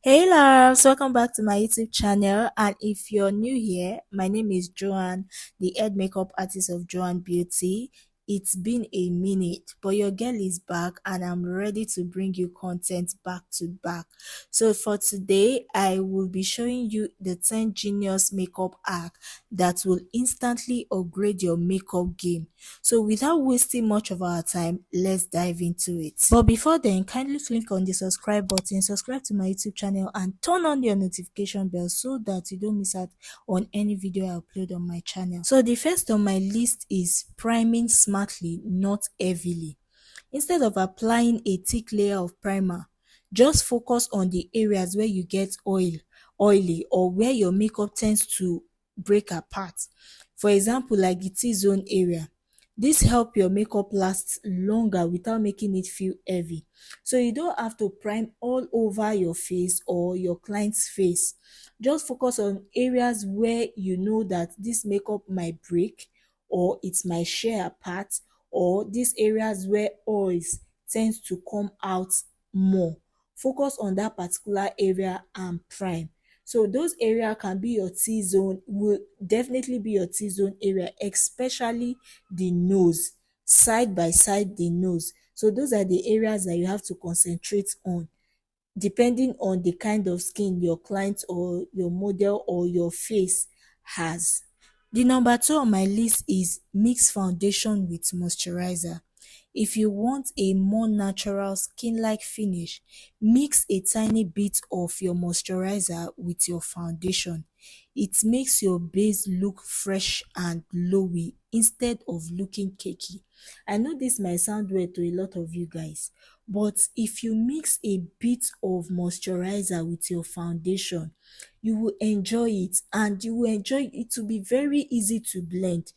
Hey loves, welcome back to my YouTube channel. And if you're new here, my name is Joanne, the head makeup artist of Joanne Beauty. It's been a minute, but your girl is back and I'm ready to bring you content back to back. So for today, I will be showing you the 10 genius makeup hack that will instantly upgrade your makeup game. So without wasting much of our time, let's dive into it. But before then, kindly click on the subscribe button, subscribe to my YouTube channel and turn on your notification bell so that you don't miss out on any video I upload on my channel. So the first on my list is priming smartly, not heavily. Instead of applying a thick layer of primer, just focus on the areas where you get oily or where your makeup tends to break apart. For example, like the T-zone area. This help your makeup last longer without making it feel heavy. So you don't have to prime all over your face or your client's face. Just focus on areas where you know that this makeup might break or it might shear apart, or these areas where oils tends to come out more. Focus on that particular area and prime. So those area can be your T-zone, will definitely be your T-zone area, especially the nose, side by side the nose. So those are the areas that you have to concentrate on, depending on the kind of skin your client or your model or your face has. The number 2 on my list is mix foundation with moisturizer. If you want a more natural skin-like finish, mix a tiny bit of your moisturizer with your foundation. It makes your base look fresh and glowy instead of looking cakey. I know this might sound weird to a lot of you guys, but if you mix a bit of moisturizer with your foundation, you will enjoy it, and you will enjoy it to be very easy to blend.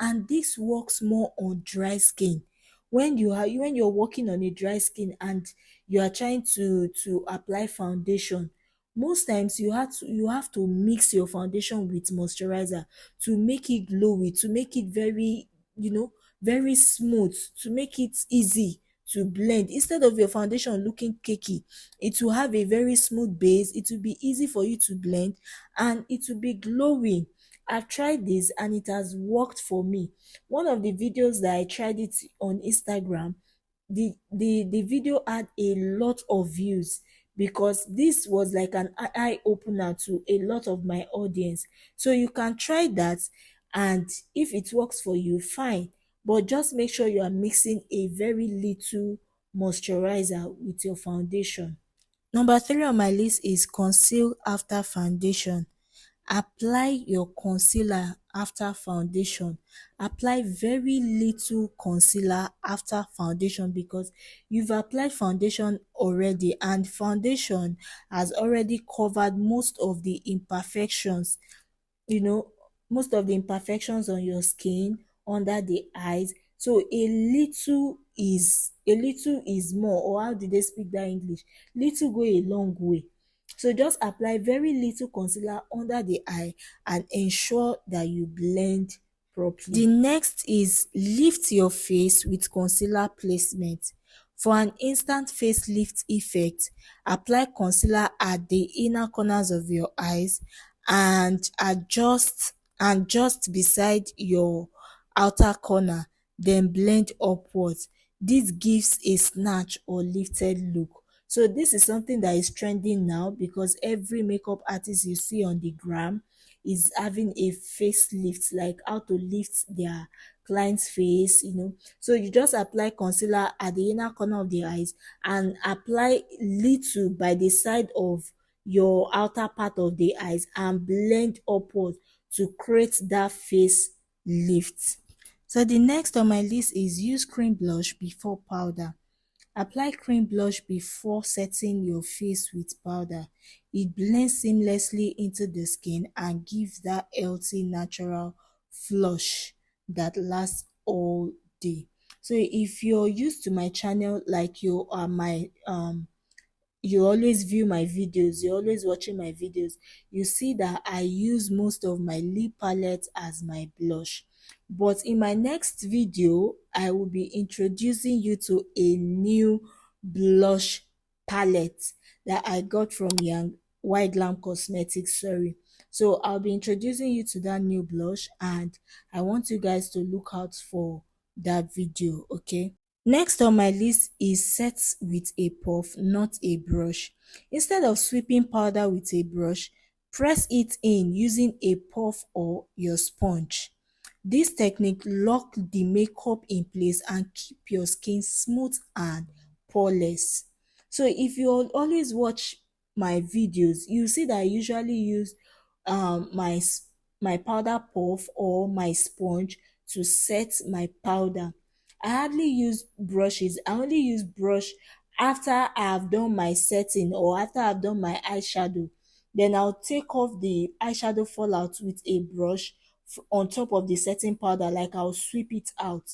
And this works more on dry skin. When you're working on a dry skin and you are trying to apply foundation, most times you have to mix your foundation with moisturizer to make it glowy, to make it very, very smooth, to make it easy to blend. Instead of your foundation looking cakey, it will have a very smooth base, it will be easy for you to blend, and it will be glowing. I've tried this and it has worked for me. One of the videos that I tried it on Instagram, the video had a lot of views because this was like an eye opener to a lot of my audience. So you can try that, and if it works for you, fine, but just make sure you are mixing a very little moisturizer with your foundation. Number 3 on my list is conceal after foundation. Apply your concealer after foundation. Apply very little concealer after foundation because you've applied foundation already, and foundation has already covered most of the imperfections, you know most of the imperfections on your skin, under the eyes. So a little is more, or how did they speak that English? Little go a long way. So just apply very little concealer under the eye and ensure that you blend properly. The next is lift your face with concealer placement. For an instant facelift effect, apply concealer at the inner corners of your eyes and just beside your outer corner, then blend upwards. This gives a snatch or lifted look. So this is something that is trending now because every makeup artist you see on the gram is having a facelift, like how to lift their client's face. So you just apply concealer at the inner corner of the eyes and apply little by the side of your outer part of the eyes and blend upward to create that face lift. So the next on my list is use cream blush before powder. Apply cream blush before setting your face with powder. It blends seamlessly into the skin and gives that healthy natural flush that lasts all day. So if you're used to my channel, like you always view my videos, you're always watching my videos, you see that I use most of my lip palette as my blush. But in my next video, I will be introducing you to a new blush palette that I got from Young White Lamp Cosmetics. Sorry. So I'll be introducing you to that new blush, and I want you guys to look out for that video. Okay. Next on my list is set with a puff, not a brush. Instead of sweeping powder with a brush, press it in using a puff or your sponge. This technique lock the makeup in place and keep your skin smooth and poreless. So if you always watch my videos, you see that I usually use my powder puff or my sponge to set my powder. I hardly use brushes. I only use brush after I have done my setting or after I've done my eyeshadow. Then I'll take off the eyeshadow fallout with a brush on top of the setting powder, like I'll sweep it out.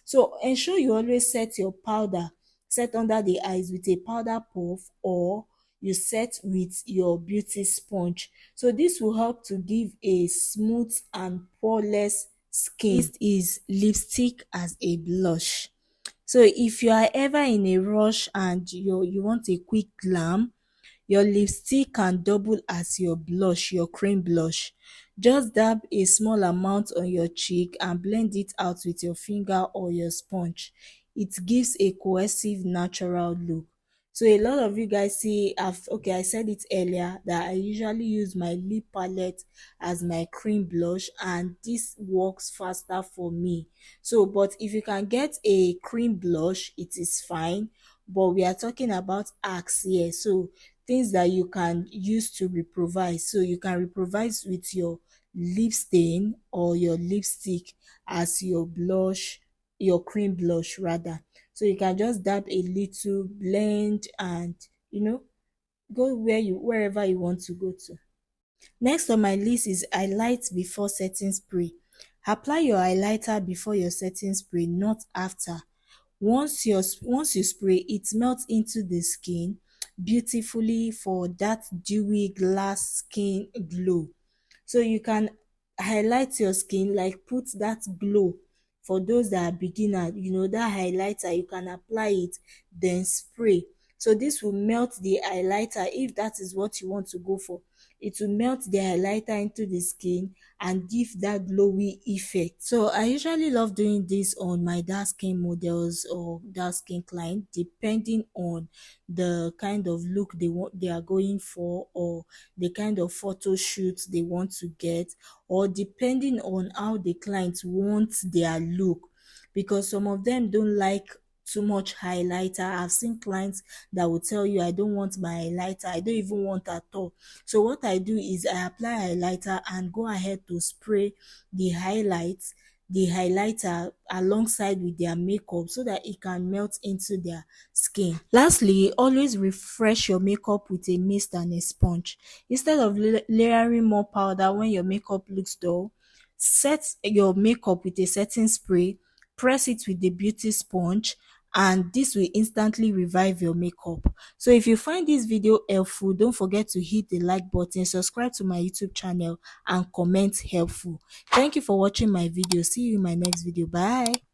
So ensure you always set your powder, set under the eyes with a powder puff, or you set with your beauty sponge. So this will help to give a smooth and poreless skin. This is lipstick as a blush. So if you are ever in a rush and you want a quick glam, your lipstick can double as your blush, your cream blush. Just dab a small amount on your cheek and blend it out with your finger or your sponge. It gives a cohesive, natural look. So a lot of you guys see, okay, I said it earlier that I usually use my lip palette as my cream blush, and this works faster for me. So, but if you can get a cream blush, it is fine. But we are talking about hacks here. So things that you can use to improvise. So you can improvise with your lip stain or your lipstick as your blush, your cream blush rather. So you can just dab a little, blend, and go wherever you want to go to. Next on my list is highlight before setting spray. Apply your highlighter before your setting spray, not after. Once you spray, it melts into the skin beautifully for that dewy glass skin glow. So you can highlight your skin, like put that glow. For those that are beginner, that highlighter, you can apply it, then spray. So this will melt the highlighter if that is what you want to go for. It will melt the highlighter into the skin and give that glowy effect. So I usually love doing this on my dark skin models or dark skin client, depending on the kind of look they are going for, or the kind of photo shoot they want to get, or depending on how the client wants their look, because some of them don't like too much highlighter. I've seen clients that will tell you, I don't want my highlighter, I don't even want at all. So what I do is I apply highlighter and go ahead to spray the highlighter alongside with their makeup so that it can melt into their skin. Lastly, always refresh your makeup with a mist and a sponge. Instead of layering more powder when your makeup looks dull, set your makeup with a setting spray, press it with the beauty sponge, and this will instantly revive your makeup. So if you find this video helpful, don't forget to hit the like button, subscribe to my YouTube channel, and comment helpful. Thank you for watching my video. See you in my next video. Bye.